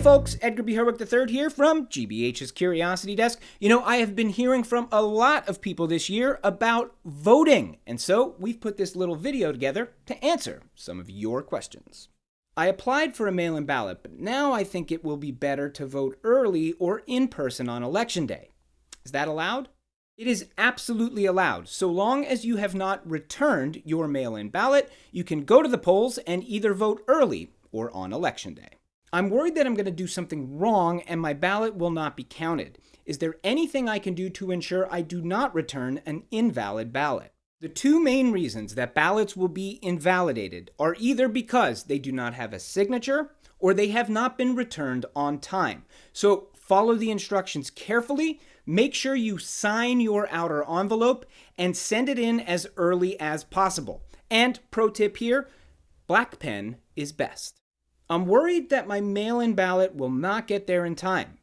Hey folks, Edgar B. Herwick III here from GBH's Curiosity Desk. I have been hearing from a lot of people this year about voting, and so we've put this little video together to answer some of your questions. I applied for a mail-in ballot, but now I think it will be better to vote early or in person on Election Day. Is that allowed? It is absolutely allowed. So long as you have not returned your mail-in ballot, you can go to the polls and either vote early or on Election Day. I'm worried that I'm going to do something wrong and my ballot will not be counted. Is there anything I can do to ensure I do not return an invalid ballot? The two main reasons that ballots will be invalidated are either because they do not have a signature or they have not been returned on time. So follow the instructions carefully, make sure you sign your outer envelope, and send it in as early as possible. And pro tip here, black pen is best. I'm worried that my mail-in ballot will not get there in time.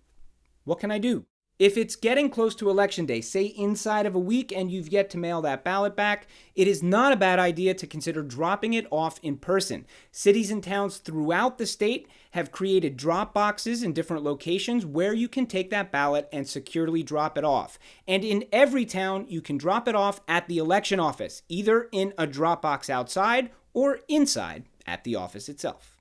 What can I do? If it's getting close to Election Day, say inside of a week, and you've yet to mail that ballot back, it is not a bad idea to consider dropping it off in person. Cities and towns throughout the state have created drop boxes in different locations where you can take that ballot and securely drop it off. And in every town, you can drop it off at the election office, either in a drop box outside or inside at the office itself.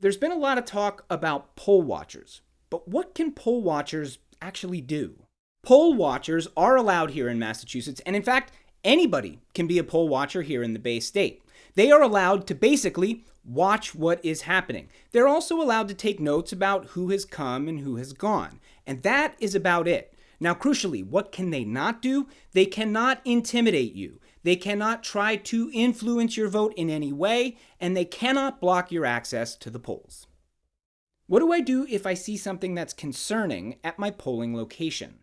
There's been a lot of talk about poll watchers, but what can poll watchers actually do? Poll watchers are allowed here in Massachusetts, and in fact, anybody can be a poll watcher here in the Bay State. They are allowed to basically watch what is happening. They're also allowed to take notes about who has come and who has gone, and that is about it. Now, crucially, what can they not do? They cannot intimidate you. They cannot try to influence your vote in any way, and they cannot block your access to the polls. What do I do if I see something that's concerning at my polling location?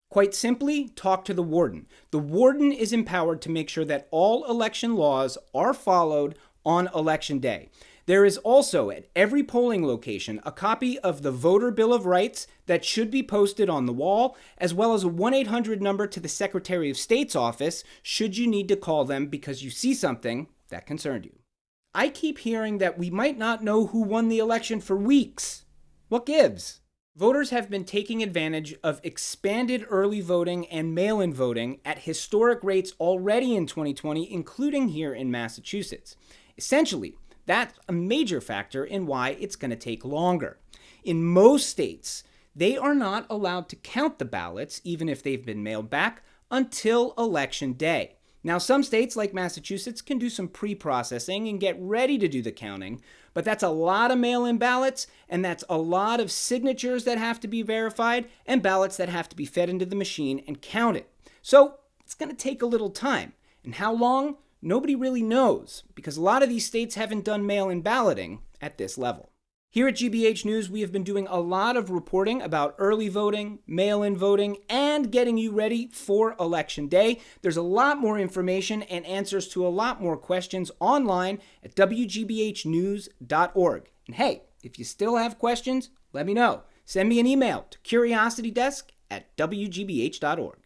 Quite simply, talk to the warden. The warden is empowered to make sure that all election laws are followed on Election Day. There is also at every polling location a copy of the Voter Bill of Rights that should be posted on the wall, as well as a 1-800 number to the Secretary of State's office should you need to call them because you see something that concerned you. I keep hearing that we might not know who won the election for weeks. What gives? Voters have been taking advantage of expanded early voting and mail-in voting at historic rates already in 2020, including here in Massachusetts. Essentially, that's a major factor in why it's going to take longer. In most states, they are not allowed to count the ballots, even if they've been mailed back, until Election Day. Now, some states like Massachusetts can do some pre-processing and get ready to do the counting, but that's a lot of mail-in ballots, and that's a lot of signatures that have to be verified and ballots that have to be fed into the machine and counted. So it's going to take a little time. And how long? Nobody really knows, because a lot of these states haven't done mail-in balloting at this level. Here at GBH News, we have been doing a lot of reporting about early voting, mail-in voting, and getting you ready for Election Day. There's a lot more information and answers to a lot more questions online at wgbhnews.org. And hey, if you still have questions, let me know. Send me an email to curiositydesk@wgbh.org.